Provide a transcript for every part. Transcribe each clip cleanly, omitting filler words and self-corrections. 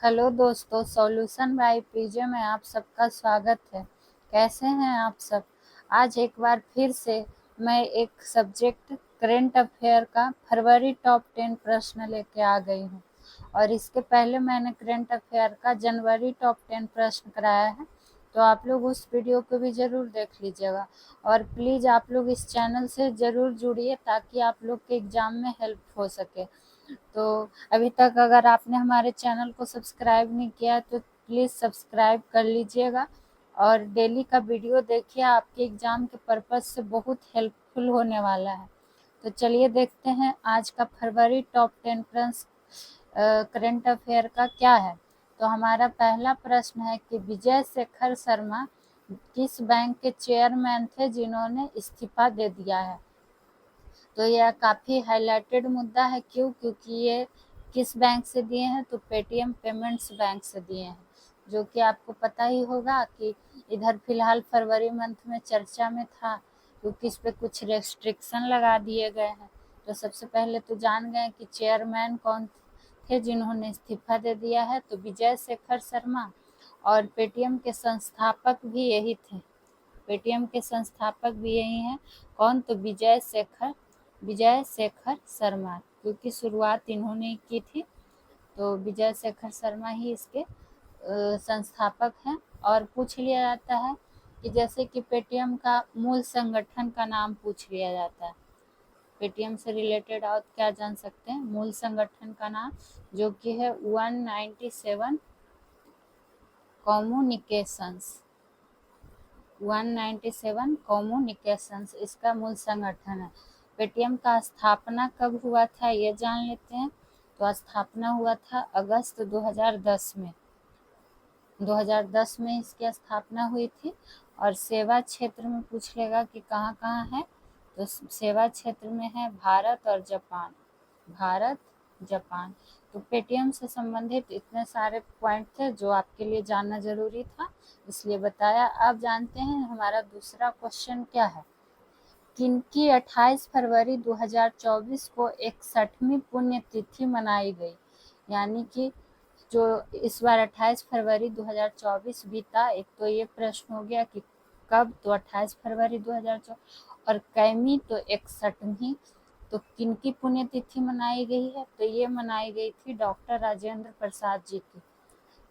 Hello दोस्तों, solution by PJ में आप सबका स्वागत है। कैसे हैं आप सब? आज एक बार फिर से मैं एक सब्जेक्ट करंट अफेयर का फरवरी टॉप 10 प्रश्न लेके आ गई हूँ। और इसके पहले मैंने करंट अफेयर का जनवरी टॉप 10 प्रश्न कराया है, तो आप लोग उस वीडियो को भी ज़रूर देख लीजिएगा। और प्लीज़ आप लोग इस चैनल से ज़रूर जुड़िए ताकि आप लोग के एग्ज़ाम में हेल्प हो सके। तो अभी तक अगर आपने हमारे चैनल को सब्सक्राइब नहीं किया है तो प्लीज़ सब्सक्राइब कर लीजिएगा और डेली का वीडियो देखिए, आपके एग्ज़ाम के पर्पज़ से बहुत हेल्पफुल होने वाला है। तो चलिए देखते हैं आज का फरवरी टॉप 10 प्रश्न करंट अफेयर का क्या है। तो हमारा पहला प्रश्न है कि विजय शेखर शर्मा किस बैंक के चेयरमैन थे जिन्होंने इस्तीफा दे दिया है। तो यह काफ़ी हाईलाइटेड मुद्दा है। क्यों? क्योंकि ये किस बैंक से दिए हैं, तो पेटीएम पेमेंट्स बैंक से दिए हैं, जो कि आपको पता ही होगा कि इधर फिलहाल फरवरी मंथ में चर्चा में था, क्योंकि इस पर कुछ रेस्ट्रिक्शन लगा दिए गए हैं। तो सबसे पहले तो जान गए कि चेयरमैन कौन थे जिन्होंने इस्तीफा दे दिया है, तो विजय शेखर शर्मा। और पेटीएम के संस्थापक भी यही थे, पेटीएम के संस्थापक भी यही हैं। कौन? तो विजय शेखर शर्मा, क्योंकि शुरुआत इन्होंने ही की थी, तो विजय शेखर शर्मा ही इसके संस्थापक हैं। और पूछ लिया जाता है कि जैसे कि पेटीएम का मूल संगठन का नाम पूछ लिया जाता है, पेटीएम से रिलेटेड और क्या जान सकते हैं? मूल संगठन का नाम जो कि है 197 कम्युनिकेशंस इसका मूल संगठन है। पेटीएम का स्थापना कब हुआ था ये जान लेते हैं। तो स्थापना हुआ था अगस्त 2010 में। 2010 में इसकी स्थापना हुई थी। और सेवा क्षेत्र में पूछ लेगा कि कहाँ कहाँ है, तो सेवा क्षेत्र में है भारत और जापान। भारत, जापान। तो पेटीएम से संबंधित इतने सारे पॉइंट थे जो आपके लिए जानना जरूरी था, इसलिए बताया। अब जानते हैं हमारा दूसरा क्वेश्चन क्या है। किनकी 28 फरवरी 2024 को 61वीं पुण्यतिथि मनाई गई। यानी कि जो इस बार 28 फरवरी 2024 बीता, एक तो ये प्रश्न हो गया कि कब, तो 28 फरवरी 2024, और कैमी तो 61वीं। तो किनकी पुण्यतिथि मनाई गई है, तो ये मनाई गई थी डॉक्टर राजेंद्र प्रसाद जी की।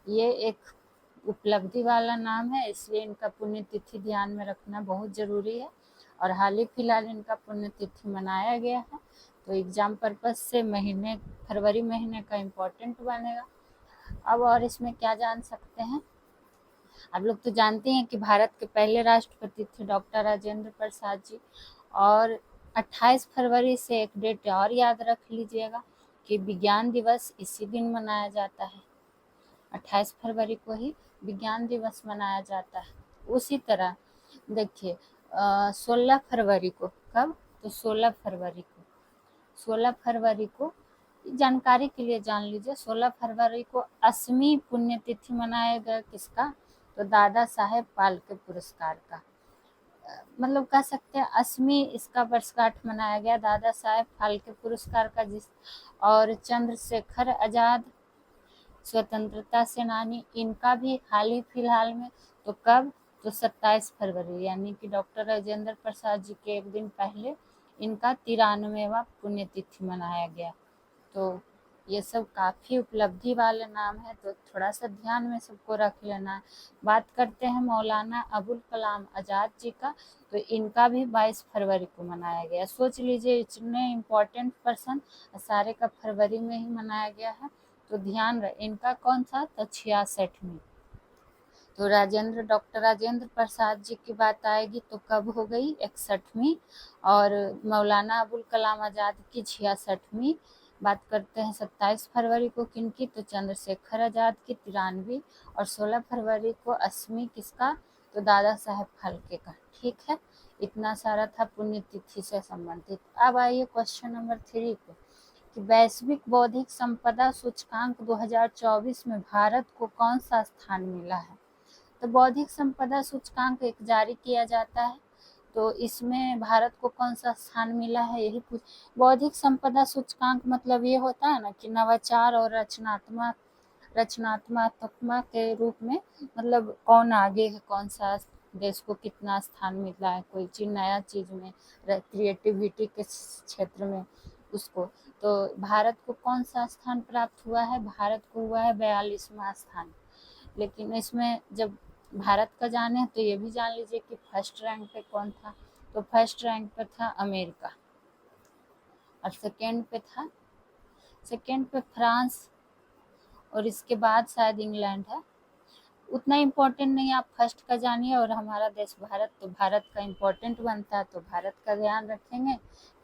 ये एक उपलब्धि वाला नाम है, इसलिए इनका पुण्यतिथि ध्यान में रखना बहुत ज़रूरी है। और हाल ही फिलहाल इनका पुण्यतिथि मनाया गया है, तो एग्ज़ाम पर्पज़ से महीने फरवरी महीने का इम्पोर्टेंट बनेगा। अब और इसमें क्या जान सकते हैं, आप लोग तो जानते हैं कि भारत के पहले राष्ट्रपति थे डॉक्टर राजेंद्र प्रसाद जी। और 28 फरवरी से एक डेट और याद रख लीजिएगा कि विज्ञान दिवस इसी दिन मनाया जाता है, 28 फरवरी को ही विज्ञान दिवस मनाया जाता है। उसी तरह देखिए 16 फरवरी को, कब? तो 16 फरवरी को जानकारी के लिए जान लीजिए, 16 फरवरी को 80वीं पुण्यतिथि मनाया गया किसका? तो दादा साहेब फाल्के पुरस्कार का। मतलब कह सकते हैं 80वीं इसका वर्षगांठ मनाया गया दादा साहेब फाल्के पुरस्कार का, जिस और चंद्रशेखर आजाद स्वतंत्रता सेनानी, इनका भी हाल ही फिलहाल में। तो कब? तो 27 फरवरी, यानी कि डॉक्टर राजेंद्र प्रसाद जी के एक दिन पहले इनका 93वां पुण्यतिथि मनाया गया। तो ये सब काफ़ी उपलब्धि वाले नाम है, तो थोड़ा सा ध्यान में सबको रख लेना है। बात करते हैं मौलाना अबुल कलाम आज़ाद जी का, तो इनका भी 22 फरवरी को मनाया गया। सोच लीजिए इतने इम्पोर्टेंट पर्सन, सारे का फरवरी में ही मनाया गया है। तो ध्यान रहे, इनका कौन सा? तो 66वीं। तो डॉक्टर राजेंद्र प्रसाद जी की बात आएगी तो कब हो गई? 61वीं। और मौलाना अबुल कलाम आज़ाद की 66वीं। बात करते हैं 27 फरवरी को किनकी? तो चंद्रशेखर आज़ाद की 93वीं। और 16 फरवरी को 80वीं किसका? तो दादा साहेब फाल्के का। ठीक है, इतना सारा था पुण्यतिथि से संबंधित। अब आइए क्वेश्चन नंबर 3 पे कि वैश्विक बौद्धिक संपदा सूचकांक 2024 में भारत को कौन सा स्थान मिला है। तो बौद्धिक संपदा सूचकांक एक जारी किया जाता है, तो इसमें भारत को कौन सा स्थान मिला है यही पूछ। बौद्धिक संपदा सूचकांक मतलब ये होता है ना कि नवाचार और रचनात्मकता के रूप में, मतलब कौन आगे है, कौन सा देश को कितना स्थान मिला है, कोई चीज नया चीज में, क्रिएटिविटी के क्षेत्र में उसको। तो भारत को कौन सा स्थान प्राप्त हुआ है? भारत को हुआ है 42वां स्थान। लेकिन इसमें जब भारत का जाने तो ये भी जान लीजिए कि फर्स्ट रैंक पे कौन था। तो फर्स्ट रैंक पे था अमेरिका, और सेकेंड पे फ्रांस, और इसके बाद शायद इंग्लैंड है। उतना इम्पोर्टेंट नहीं, आप फर्स्ट का जानिए। और हमारा देश भारत, तो भारत का इम्पोर्टेंट बनता है, तो भारत का ध्यान रखेंगे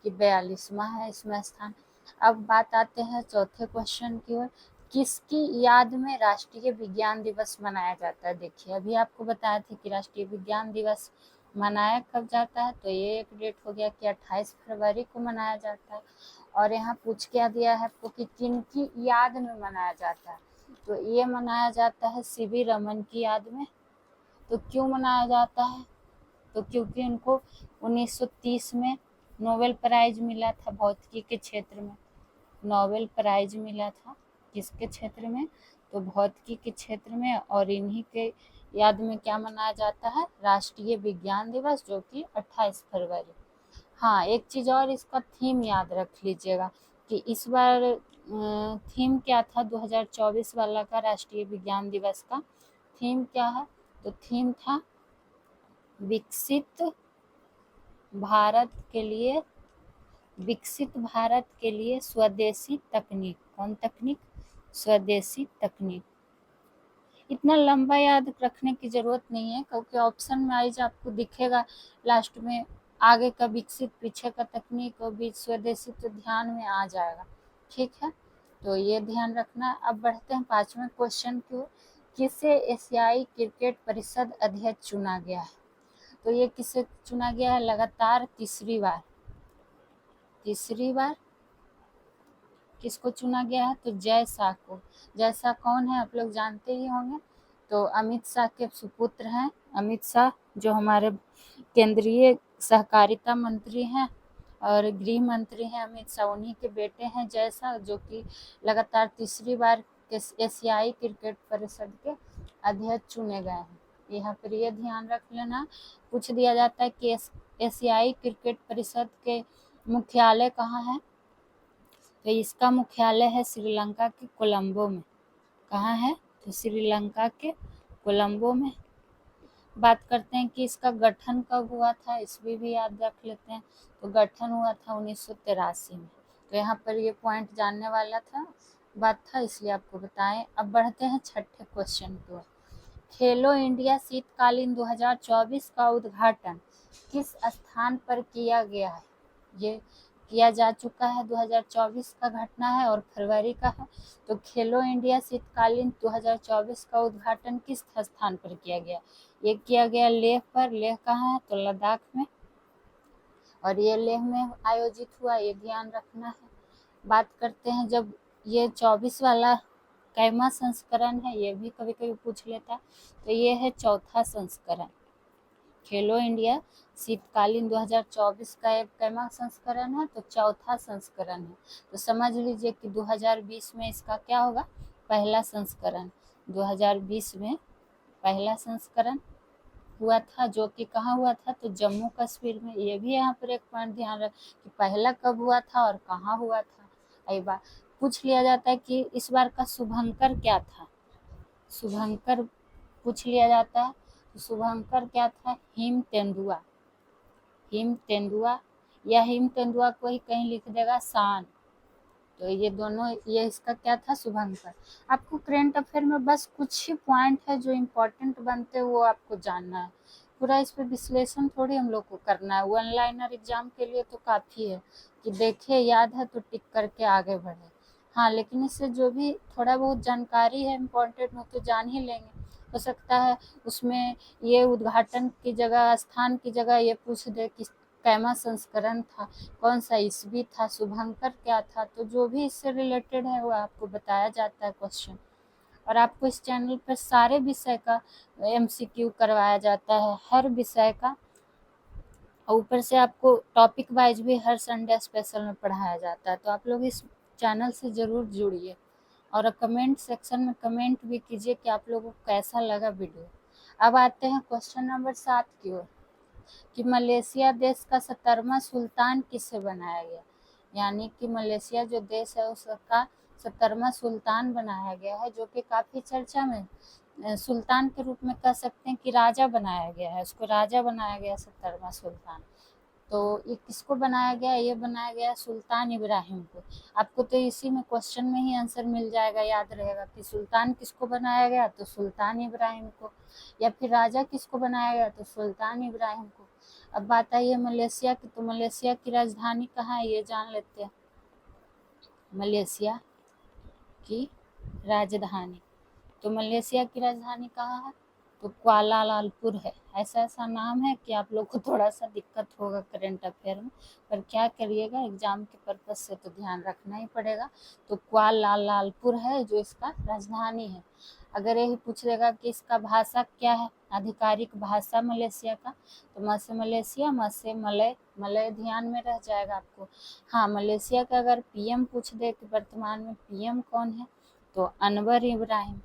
कि 42वां है इसमें स्थान। अब बात आते हैं चौथे क्वेश्चन की ओर। किसकी याद में राष्ट्रीय विज्ञान दिवस मनाया जाता है? देखिए, अभी आपको बताया था कि राष्ट्रीय विज्ञान दिवस मनाया कब जाता है, तो ये एक डेट हो गया कि 28 फरवरी को मनाया जाता है। और यहाँ पूछ क्या दिया है आपको कि किनकी याद में मनाया जाता है, तो ये मनाया जाता है सीवी रमन की याद में। तो क्यों मनाया जाता है? तो क्योंकि उनको 1930 में नोबेल प्राइज मिला था भौतिकी के क्षेत्र में। नोबेल प्राइज मिला था किसके क्षेत्र में? तो भौतिकी के क्षेत्र में। और इन्हीं के याद में क्या मनाया जाता है? राष्ट्रीय विज्ञान दिवस, जो कि 28 फरवरी। हाँ, एक चीज और, इसका थीम याद रख लीजिएगा कि इस बार थीम क्या था 2024 वाला का राष्ट्रीय विज्ञान दिवस का थीम क्या है? तो थीम था विकसित भारत के लिए, स्वदेशी तकनीक। कौन तकनीक? स्वदेशी तकनीक। इतना लंबा याद रखने की जरूरत नहीं है, क्योंकि ऑप्शन में आइज आपको दिखेगा लास्ट में, आगे का विकसित, पीछे का तकनीक और बीच स्वदेशी, तो ध्यान में आ जाएगा। ठीक है, तो ये ध्यान रखना। अब बढ़ते हैं 5वें क्वेश्चन की ओर। किसे एशियाई क्रिकेट परिषद अध्यक्ष चुना गया है? तो ये किसे चुना गया है? लगातार तीसरी बार किसको चुना गया है? तो जय शाह को। जय शाह कौन है? आप लोग जानते ही होंगे। तो अमित शाह के सुपुत्र हैं। अमित शाह जो हमारे केंद्रीय सहकारिता मंत्री हैं और गृह मंत्री हैं, अमित शाह उन्हीं के बेटे हैं जय शाह, जो कि लगातार तीसरी बार एशियाई क्रिकेट परिषद के अध्यक्ष चुने गए हैं। यहाँ पर ये ध्यान रख लेना, पूछ दिया जाता है कि एशियाई क्रिकेट परिषद के मुख्यालय कहाँ है? तो इसका मुख्यालय है श्रीलंका के कोलंबो में। कहाँ है? तो श्रीलंका के कोलंबो में। बात करते हैं कि इसका गठन कब हुआ था, इसमें भी याद रख लेते हैं। तो गठन हुआ था 1983 में। तो यहाँ पर ये पॉइंट जानने वाला बात था, इसलिए आपको बताएं। अब बढ़ते हैं छठे क्वेश्चन की ओर। खेलो इंडिया शीतकालीन 2024 का उद्घाटन किस स्थान पर किया गया है? ये किया जा चुका है, 2024 का घटना है और फरवरी का है। तो खेलो इंडिया शीतकालीन 2024 का उद्घाटन किस स्थान पर किया गया? ये किया गया लेह पर। लेह कहाँ है? तो लद्दाख में, और ये लेह में आयोजित हुआ, ये ध्यान रखना है। बात करते हैं, जब ये 24 वाला कैमा संस्करण है, ये भी कभी कभी पूछ लेता है, तो ये है चौथा संस्करण। खेलो इंडिया शीतकालीन 2024 का एक कैमा संस्करण है, तो चौथा संस्करण है। तो समझ लीजिए कि 2020 में इसका क्या होगा? पहला संस्करण। 2020 में पहला संस्करण हुआ था, जो कि कहाँ हुआ था? तो जम्मू कश्मीर में। ये भी यहाँ पर एक पॉइंट ध्यान रख कि पहला कब हुआ था और कहाँ हुआ था। एक बार पूछ लिया जाता है कि इस बार का शुभंकर क्या था? शुभंकर पूछ लिया जाता है, तो शुभंकर क्या था? हिम तेंदुआ। या हिम तेंदुआ को ही कहीं लिख देगा शान। तो ये दोनों, ये इसका क्या था? शुभंकर। आपको करेंट अफेयर में बस कुछ ही पॉइंट है जो इम्पोर्टेंट बनते हैं, वो आपको जानना है। पूरा इस पर विश्लेषण थोड़ी हम लोग को करना है। वन लाइनर एग्जाम के लिए तो काफ़ी है कि देखे, याद है तो टिक करके आगे बढ़े। हाँ, लेकिन इससे जो भी थोड़ा बहुत जानकारी है इम्पोर्टेंट, वो तो जान ही लेंगे। हो सकता है उसमें ये उद्घाटन की जगह, स्थान की जगह ये पूछ दे कि कैमा संस्करण था, कौन सा ईस्वी था, शुभंकर क्या था। तो जो भी इससे रिलेटेड है वो आपको बताया जाता है क्वेश्चन। और आपको इस चैनल पर सारे विषय का MCQ करवाया जाता है, हर विषय का। और ऊपर से आपको टॉपिक वाइज भी हर संडे स्पेशल में पढ़ाया जाता है। तो आप लोग इस चैनल से ज़रूर जुड़िए। और कमेंट सेक्शन में कमेंट भी कीजिए कि आप लोगों को कैसा लगा वीडियो। अब आते हैं क्वेश्चन नंबर 7 की ओर, कि मलेशिया देश का 17वां सुल्तान किसे बनाया गया। यानी कि मलेशिया जो देश है उसका 17वां सुल्तान बनाया गया है, जो कि काफ़ी चर्चा में सुल्तान के रूप में कह सकते हैं कि राजा बनाया गया है, उसको राजा बनाया गया 17वां सुल्तान। तो ये किसको बनाया गया, ये बनाया गया सुल्तान इब्राहिम को। आपको तो इसी में क्वेश्चन में ही आंसर मिल जाएगा, याद रहेगा कि सुल्तान किसको बनाया गया, तो सुल्तान इब्राहिम को, या फिर राजा किसको बनाया गया, तो सुल्तान इब्राहिम को। अब बात आई है मलेशिया की, तो मलेशिया की राजधानी कहाँ है ये जान लेते हैं। मलेशिया की राजधानी, तो मलेशिया की राजधानी कहाँ है, तो कुआलालंपुर है। ऐसा ऐसा नाम है कि आप लोग को थोड़ा सा दिक्कत होगा करंट अफेयर में, पर क्या करिएगा, एग्जाम के पर्पज से तो ध्यान रखना ही पड़ेगा। तो कुआलालंपुर है जो इसका राजधानी है। अगर यही पूछ लेगा कि इसका भाषा क्या है, आधिकारिक भाषा मलेशिया का, तो म से मलेशिया, म से मलय, मलय ध्यान में रह जाएगा आपको। हाँ, मलेशिया का अगर पीएम पूछ दे कि वर्तमान में पीएम कौन है, तो अनवर इब्राहिम।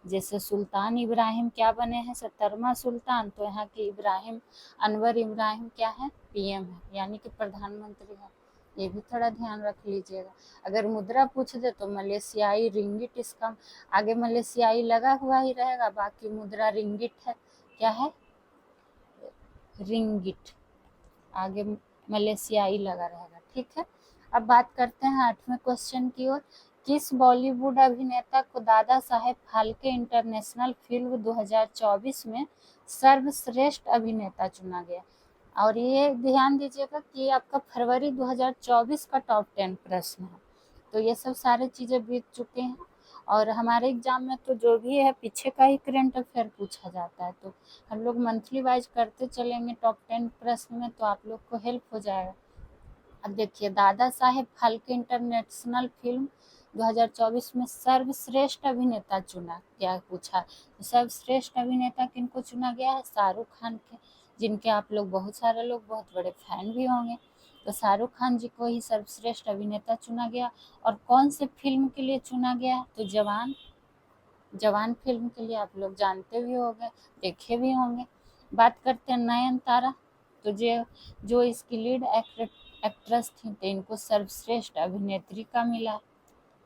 जैसे सुल्तान इब्राहिम क्या बने हैं, 17वां सुल्तान, तो यहाँ के इब्राहिम, अनवर इब्राहिम क्या है, पीएम है, यानी कि प्रधानमंत्री है। ये भी थोड़ा ध्यान रख लीजिएगा। अगर मुद्रा पूछ दे तो मलेशियाई रिंगिट, इसका आगे मलेशियाई लगा हुआ ही रहेगा, बाकी मुद्रा रिंगिट है। क्या है, रिंगिट, आगे मलेशियाई लगा रहेगा। ठीक है, अब बात करते हैं 8वें क्वेश्चन की ओर। किस बॉलीवुड अभिनेता को दादा साहेब फाल्के इंटरनेशनल फिल्म 2024 में सर्वश्रेष्ठ अभिनेता चुना गया। और ये ध्यान दीजिएगा कि आपका फरवरी 2024 का टॉप 10 प्रश्न है। तो ये सब सारे चीज़ें बीत चुके हैं, और हमारे एग्जाम में तो जो भी है पीछे का ही करंट अफेयर पूछा जाता है, तो हम लोग मंथली वाइज करते चलेंगे टॉप 10 प्रश्न में, तो आप लोग को हेल्प हो जाएगा। अब देखिए, दादा साहेब फाल्के इंटरनेशनल फिल्म 2024 में सर्वश्रेष्ठ अभिनेता चुना क्या पूछा, सर्वश्रेष्ठ अभिनेता किनको चुना गया है, शाहरुख खान के, जिनके आप लोग बहुत सारे लोग बहुत बड़े फैन भी होंगे। तो शाहरुख खान जी को ही सर्वश्रेष्ठ अभिनेता चुना गया। और कौन से फिल्म के लिए चुना गया, तो जवान, जवान फिल्म के लिए। आप लोग जानते भी होंगे, देखे भी होंगे। बात करते हैं नयनतारा, तो जो इसकी लीड एक्ट्रेस थी, तो इनको सर्वश्रेष्ठ अभिनेत्री का मिला,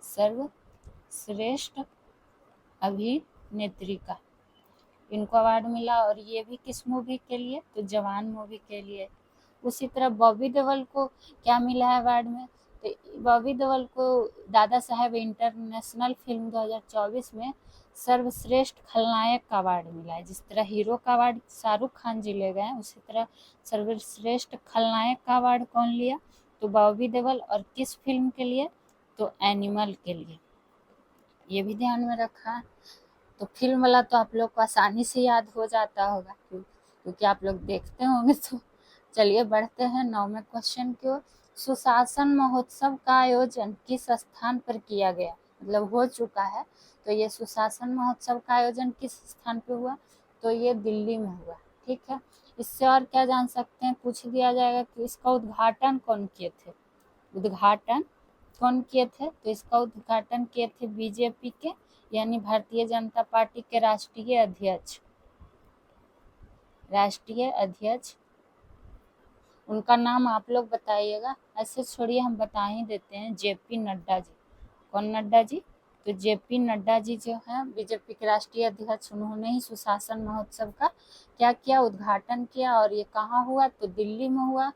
सर्वश्रेष्ठ अभिनेत्री का इनको अवार्ड मिला। और ये भी किस मूवी के लिए, तो जवान मूवी के लिए। उसी तरह बॉबी देओल को क्या मिला है अवार्ड में, तो बॉबी देओल को दादा साहेब इंटरनेशनल फिल्म 2024 में सर्वश्रेष्ठ खलनायक का अवार्ड मिला है। जिस तरह हीरो का अवार्ड शाहरुख खान जी ले गए हैं, उसी तरह सर्वश्रेष्ठ खलनायक का अवार्ड कौन लिया, तो बॉबी देओल। और किस फिल्म के लिए, तो एनिमल के लिए। ये भी ध्यान में रखा है। तो फिल्म वाला तो आप लोग को आसानी से याद हो जाता होगा, क्योंकि आप लोग देखते होंगे। तो चलिए बढ़ते हैं 9वें क्वेश्चन की ओर। सुशासन महोत्सव का आयोजन किस स्थान पर किया गया, मतलब हो चुका है। तो ये सुशासन महोत्सव का आयोजन किस स्थान पर हुआ, तो ये दिल्ली में हुआ। ठीक है, इससे और क्या जान सकते हैं, पूछ दिया जाएगा कि इसका उद्घाटन कौन किए थे, उद्घाटन कौन किए थे, तो इसका उद्घाटन किए थे बीजेपी के, यानी भारतीय जनता पार्टी के राष्ट्रीय अध्यक्ष। उनका नाम आप लोग बताइएगा, ऐसे छोड़िए हम बता ही देते हैं, जेपी नड्डा जी। कौन नड्डा जी, तो जेपी नड्डा जी जो है बीजेपी के राष्ट्रीय अध्यक्ष, उन्होंने ही सुशासन महोत्सव का क्या किया, उद्घाटन किया। और ये कहाँ हुआ, तो दिल्ली में हुआ।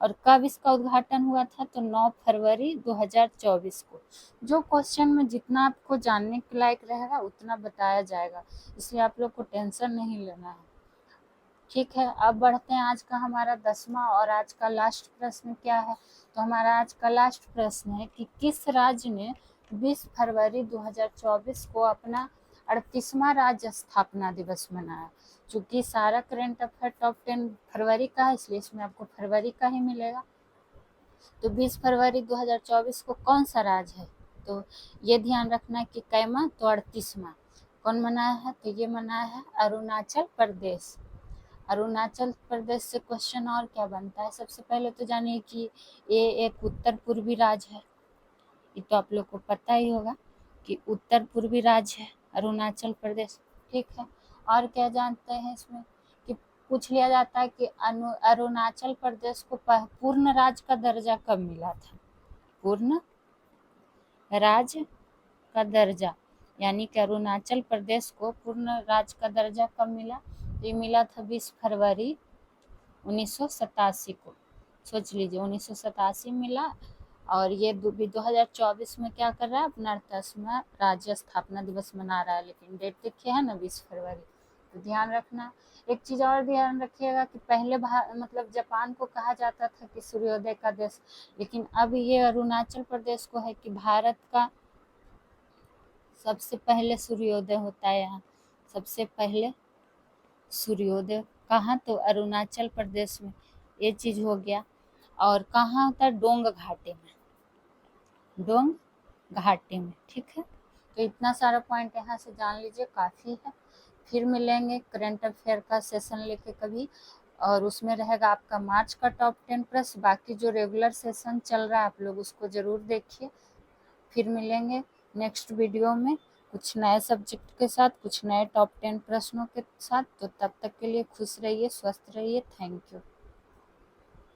और कब इसका उद्घाटन हुआ था, तो 9 फरवरी 2024 को। जो क्वेश्चन में जितना आपको जानने के लायक रहेगा उतना बताया जाएगा, इसलिए आप लोग को टेंशन नहीं लेना है। ठीक है, अब बढ़ते हैं आज का हमारा 10वां और आज का लास्ट प्रश्न क्या है। तो हमारा आज का लास्ट प्रश्न है कि किस राज्य ने 20 फरवरी 2024 को अपना 38वां राज्य स्थापना दिवस मनाया। चूंकि सारा करंट अफेयर टॉप 10 फरवरी का है, इसलिए इसमें आपको फरवरी का ही मिलेगा। तो 20 फरवरी 2024 को कौन सा राज्य है, तो ये ध्यान रखना है कि कैमा, तो 38वां कौन मनाया है, तो ये मनाया है अरुणाचल प्रदेश। अरुणाचल प्रदेश से क्वेश्चन और क्या बनता है, सबसे पहले तो जानिए कि ये एक उत्तर पूर्वी राज्य है, ये तो आप लोग को पता ही होगा कि उत्तर पूर्वी राज्य है अरुणाचल प्रदेश, ठीक है। और क्या जानते हैं इसमें कि पूछ लिया जाता है कि अरुणाचल प्रदेश को पूर्ण राज्य का दर्जा कब मिला था। पूर्ण राज्य का दर्जा यानी कि अरुणाचल प्रदेश को पूर्ण राज्य का दर्जा कब मिला, तो ये मिला था 20 फरवरी 1987 को। सोच लीजिए 1987 मिला। और ये 2024 में क्या कर रहा है, अपना 10वां राज्य स्थापना दिवस मना रहा है, लेकिन डेट देखिए है ना 20 फरवरी। तो ध्यान रखना। एक चीज और ध्यान रखिएगा कि पहले मतलब जापान को कहा जाता था कि सूर्योदय का देश, लेकिन अब ये अरुणाचल प्रदेश को है कि भारत का सबसे पहले सूर्योदय होता है यहाँ। सबसे पहले सूर्योदय कहाँ, तो अरुणाचल प्रदेश में। ये चीज हो गया। और कहाँ होता है, डोंग घाटी में, डोंग घाटी में, ठीक है। तो इतना सारा पॉइंट यहाँ से जान लीजिए, काफ़ी है। फिर मिलेंगे करंट अफेयर का सेशन लेके कभी, और उसमें रहेगा आपका मार्च का टॉप 10 प्रश्न। बाकी जो रेगुलर सेशन चल रहा है आप लोग उसको ज़रूर देखिए। फिर मिलेंगे नेक्स्ट वीडियो में कुछ नए सब्जेक्ट के साथ, कुछ नए टॉप 10 प्रश्नों के साथ। तो तब तक के लिए खुश रहिए, स्वस्थ रहिए। Thank you.